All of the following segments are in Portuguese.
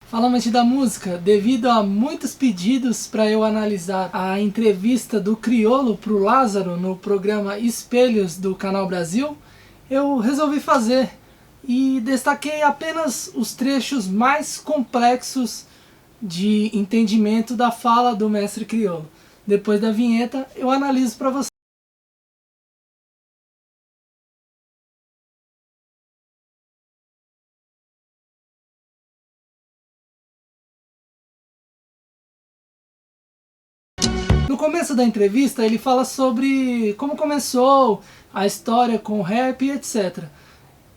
Fala, amante da música, devido a muitos pedidos para eu analisar a entrevista do Criolo pro Lázaro no programa Espelhos do Canal Brasil, eu resolvi fazer e destaquei apenas os trechos mais complexos de entendimento da fala do mestre Criolo. Depois da vinheta, eu analiso para você. No começo da entrevista, ele fala sobre como começou a história com o rap e etc.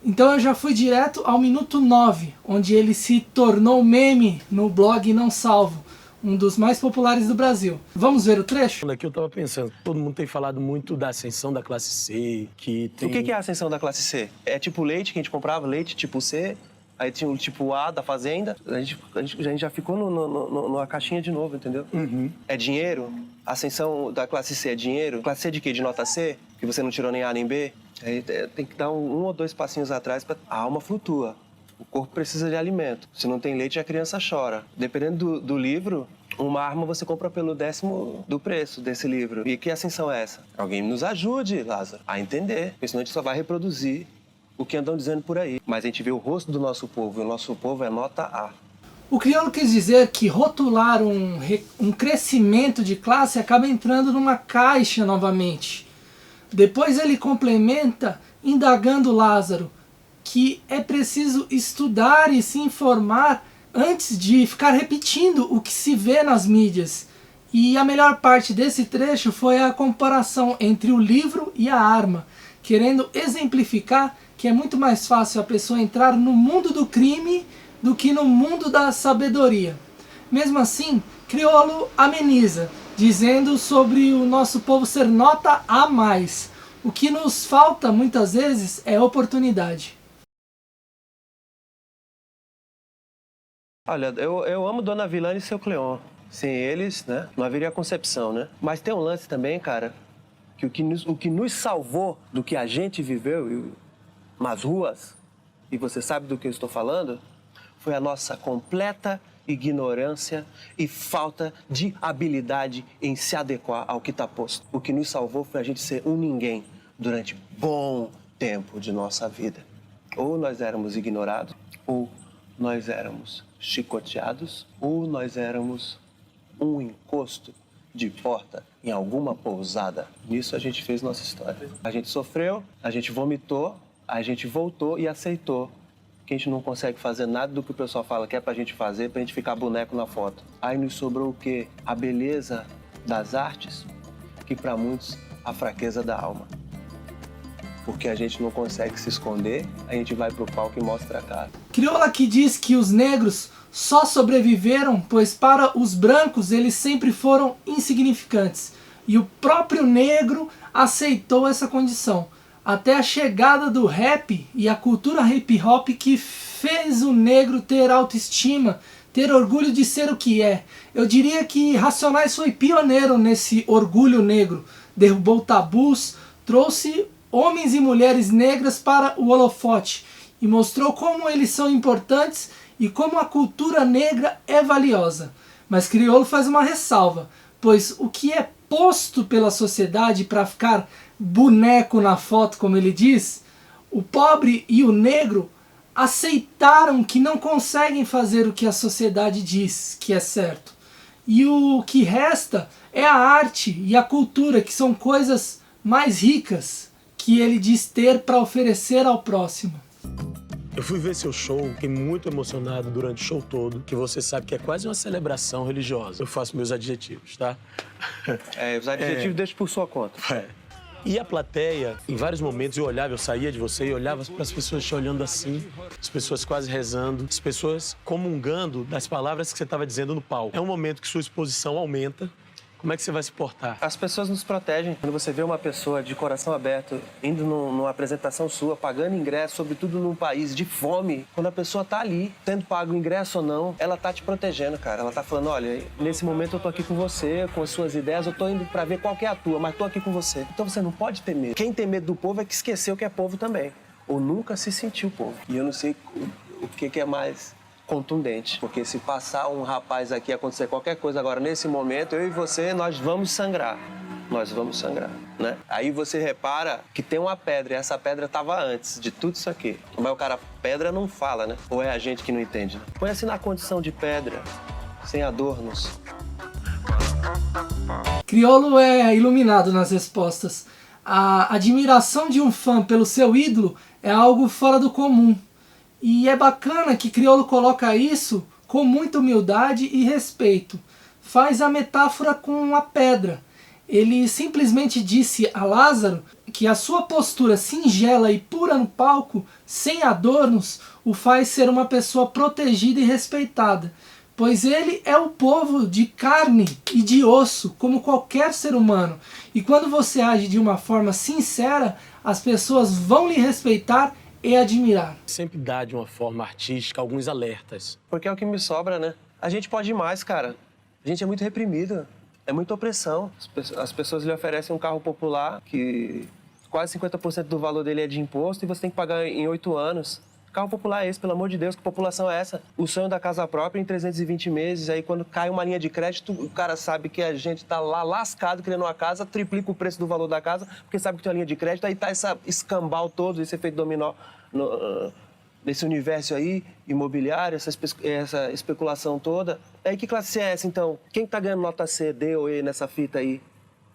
Então eu já fui direto ao minuto 9, onde ele se tornou meme no blog Não Salvo, um dos mais populares do Brasil. Vamos ver o trecho? Aqui eu tava pensando, todo mundo tem falado muito da ascensão da classe C, que tem... O que é a ascensão da classe C? É tipo leite que a gente comprava, leite tipo C, aí tinha o tipo A da fazenda, a gente já ficou numa caixinha de novo, entendeu? Uhum. É dinheiro? A ascensão da classe C é dinheiro? Classe C de quê? De nota C? Que você não tirou nem A nem B? Aí tem que dar um ou dois passinhos atrás, a alma flutua. O corpo precisa de alimento. Se não tem leite, a criança chora. Dependendo do livro, uma arma você compra pelo 10º do preço desse livro. E que ascensão é essa? Alguém nos ajude, Lázaro, a entender. Porque senão a gente só vai reproduzir o que andam dizendo por aí. Mas a gente vê o rosto do nosso povo, e o nosso povo é nota A. O Criolo quis dizer que rotular um crescimento de classe acaba entrando numa caixa novamente. Depois ele complementa, indagando Lázaro, que é preciso estudar e se informar antes de ficar repetindo o que se vê nas mídias. E a melhor parte desse trecho foi a comparação entre o livro e a arma, querendo exemplificar que é muito mais fácil a pessoa entrar no mundo do crime do que no mundo da sabedoria. Mesmo assim, Criolo ameniza, dizendo sobre o nosso povo ser nota A+. O que nos falta muitas vezes é oportunidade. Olha, eu amo Dona Vilane e seu Cleon. Sem eles, né, não haveria concepção, né? Mas tem um lance também, cara, que o que nos salvou do que a gente viveu nas ruas, e você sabe do que eu estou falando, foi a nossa completa ignorância e falta de habilidade em se adequar ao que está posto. O que nos salvou foi a gente ser um ninguém durante bom tempo de nossa vida. Ou nós éramos ignorados, ou nós éramos chicoteados, ou nós éramos um encosto de porta em alguma pousada. Nisso a gente fez nossa história. A gente sofreu, a gente vomitou, a gente voltou e aceitou que a gente não consegue fazer nada do que o pessoal fala que é pra gente fazer, pra gente ficar boneco na foto. Aí nos sobrou o quê? A beleza das artes, que pra muitos a fraqueza da alma. Porque a gente não consegue se esconder, a gente vai pro palco e mostra a cara. Criolo aqui diz que os negros só sobreviveram pois para os brancos eles sempre foram insignificantes. E o próprio negro aceitou essa condição. Até a chegada do rap e a cultura hip hop que fez o negro ter autoestima, ter orgulho de ser o que é. Eu diria que Racionais foi pioneiro nesse orgulho negro. Derrubou tabus, trouxe homens e mulheres negras para o holofote e mostrou como eles são importantes e como a cultura negra é valiosa. Mas Criolo faz uma ressalva, pois o que é posto pela sociedade para ficar boneco na foto, como ele diz, o pobre e o negro aceitaram que não conseguem fazer o que a sociedade diz que é certo. E o que resta é a arte e a cultura, que são coisas mais ricas que ele diz ter para oferecer ao próximo. Eu fui ver seu show, fiquei muito emocionado durante o show todo, que você sabe que é quase uma celebração religiosa. Eu faço meus adjetivos, tá? Os adjetivos deixo por sua conta. E a plateia, em vários momentos, eu olhava, eu saía de você e olhava para as pessoas te olhando assim, as pessoas quase rezando, as pessoas comungando das palavras que você estava dizendo no palco. É um momento que sua exposição aumenta. Como é que você vai se portar? As pessoas nos protegem. Quando você vê uma pessoa de coração aberto, indo numa apresentação sua, pagando ingresso, sobretudo num país de fome, quando a pessoa tá ali, tendo pago o ingresso ou não, ela tá te protegendo, cara. Ela tá falando, olha, nesse momento eu tô aqui com você, com as suas ideias, eu tô indo pra ver qual que é a tua, mas tô aqui com você. Então você não pode ter medo. Quem tem medo do povo é que esqueceu que é povo também. Ou nunca se sentiu povo. E eu não sei o que é mais contundente. Porque se passar um rapaz aqui, acontecer qualquer coisa agora, nesse momento, eu e você, nós vamos sangrar. Nós vamos sangrar, né? Aí você repara que tem uma pedra, e essa pedra estava antes de tudo isso aqui. Mas o cara, pedra não fala, né? Ou é a gente que não entende, né? Põe assim na condição de pedra, sem adornos. Criolo é iluminado nas respostas. A admiração de um fã pelo seu ídolo é algo fora do comum. E é bacana que Criolo coloca isso com muita humildade e respeito. Faz a metáfora com a pedra. Ele simplesmente disse a Lázaro que a sua postura singela e pura no palco, sem adornos, o faz ser uma pessoa protegida e respeitada, pois ele é o povo de carne e de osso, como qualquer ser humano. E quando você age de uma forma sincera, as pessoas vão lhe respeitar e admirar. Sempre dá de uma forma artística alguns alertas. Porque é o que me sobra, né? A gente pode mais, cara. A gente é muito reprimido. É muita opressão. As pessoas lhe oferecem um carro popular que quase 50% do valor dele é de imposto e você tem que pagar em 8 anos. Carro popular é esse, pelo amor de Deus, que população é essa? O sonho da casa própria em 320 meses, aí quando cai uma linha de crédito, o cara sabe que a gente tá lá lascado querendo uma casa, triplica o preço do valor da casa, porque sabe que tem uma linha de crédito, aí tá essa escambau todo, esse efeito dominó nesse universo aí, imobiliário, essa especulação toda. Aí que classe é essa, então? Quem tá ganhando nota C, D ou E nessa fita aí?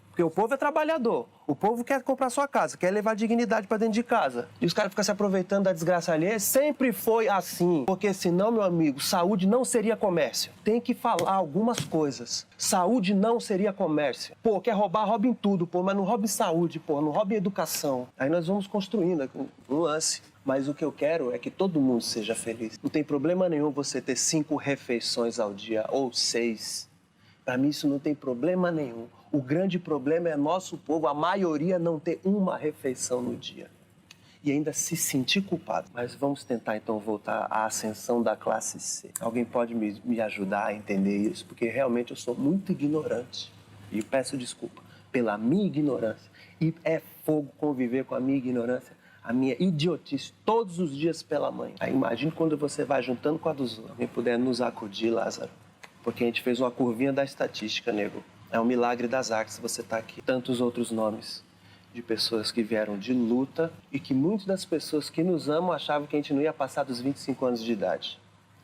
Porque o povo é trabalhador, o povo quer comprar sua casa, quer levar dignidade para dentro de casa. E os caras ficam se aproveitando da desgraça alheia. Sempre foi assim. Porque senão, meu amigo, saúde não seria comércio. Tem que falar algumas coisas. Saúde não seria comércio. Pô, quer roubar, rouba em tudo, pô, mas não rouba em saúde, pô, não rouba em educação. Aí nós vamos construindo um lance. Mas o que eu quero é que todo mundo seja feliz. Não tem problema nenhum você ter 5 refeições ao dia ou 6. Para mim isso não tem problema nenhum. O grande problema é nosso povo, a maioria não ter uma refeição no dia. E ainda se sentir culpado. Mas vamos tentar então voltar à ascensão da classe C. Alguém pode me ajudar a entender isso? Porque realmente eu sou muito ignorante. E peço desculpa pela minha ignorância. E é fogo conviver com a minha ignorância, a minha idiotice, todos os dias pela manhã. Aí imagine quando você vai juntando com a dos outros. Alguém puder nos acudir, Lázaro. Porque a gente fez uma curvinha da estatística, nego. É um milagre das artes você estar aqui. Tantos outros nomes de pessoas que vieram de luta e que muitas das pessoas que nos amam achavam que a gente não ia passar dos 25 anos de idade.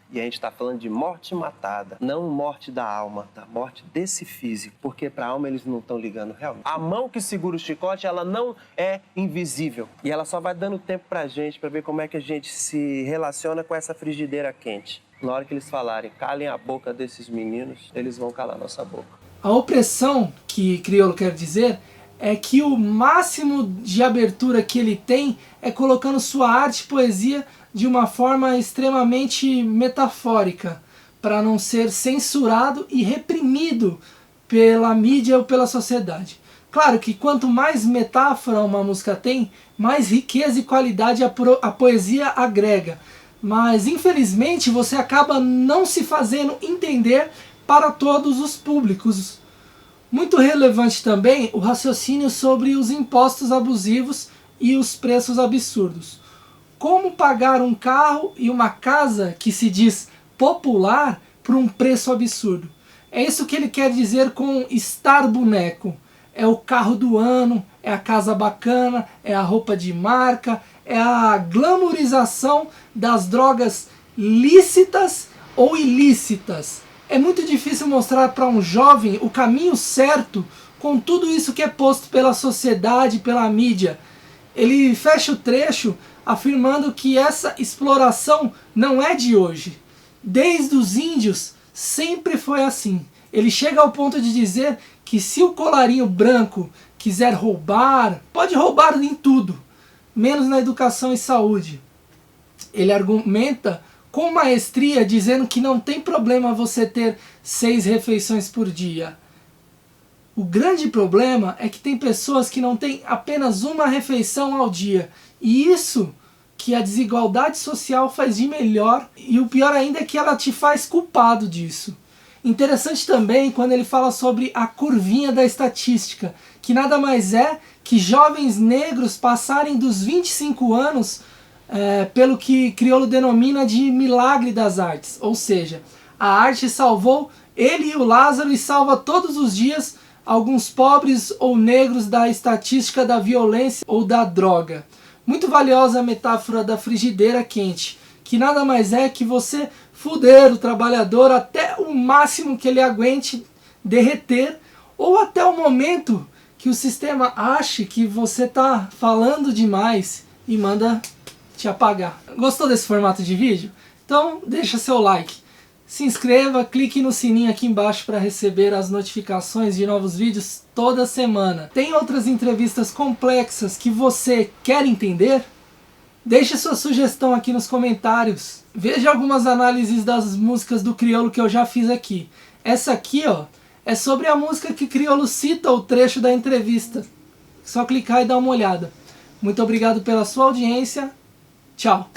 E a gente está falando de morte matada, não morte da alma, da morte desse físico. Porque para a alma eles não estão ligando realmente. A mão que segura o chicote, ela não é invisível. E ela só vai dando tempo pra gente, para ver como é que a gente se relaciona com essa frigideira quente. Na hora que eles falarem, calem a boca desses meninos, eles vão calar nossa boca. A opressão que Criolo quer dizer é que o máximo de abertura que ele tem é colocando sua arte e poesia de uma forma extremamente metafórica, para não ser censurado e reprimido pela mídia ou pela sociedade. Claro que quanto mais metáfora uma música tem, mais riqueza e qualidade a poesia agrega. Mas infelizmente você acaba não se fazendo entender para todos os públicos. Muito relevante também o raciocínio sobre os impostos abusivos e os preços absurdos. Como pagar um carro e uma casa que se diz popular por um preço absurdo? É isso que ele quer dizer com estar boneco. É o carro do ano, é a casa bacana, é a roupa de marca, é a glamourização das drogas lícitas ou ilícitas. É muito difícil mostrar para um jovem o caminho certo com tudo isso que é posto pela sociedade, pela mídia. Ele fecha o trecho afirmando que essa exploração não é de hoje. Desde os índios sempre foi assim. Ele chega ao ponto de dizer que se o colarinho branco quiser roubar, pode roubar em tudo, menos na educação e saúde. Ele argumenta com maestria, dizendo que não tem problema você ter 6 refeições por dia. O grande problema é que tem pessoas que não têm apenas uma refeição ao dia. E isso que a desigualdade social faz de melhor, e o pior ainda é que ela te faz culpado disso. Interessante também quando ele fala sobre a curvinha da estatística, que nada mais é que jovens negros passarem dos 25 anos pelo que Criolo denomina de milagre das artes, ou seja, a arte salvou ele e o Lázaro e salva todos os dias alguns pobres ou negros da estatística da violência ou da droga. Muito valiosa a metáfora da frigideira quente, que nada mais é que você fuder o trabalhador até o máximo que ele aguente derreter, ou até o momento que o sistema ache que você está falando demais e manda te apagar. Gostou desse formato de vídeo? Então deixa seu like, se inscreva, clique no sininho aqui embaixo para receber as notificações de novos vídeos toda semana. Tem outras entrevistas complexas que você quer entender? Deixe sua sugestão aqui nos comentários. Veja algumas análises das músicas do Criolo que eu já fiz aqui. Essa aqui, ó, é sobre a música que Criolo cita o trecho da entrevista. Só clicar e dar uma olhada. Muito obrigado pela sua audiência. Tchau.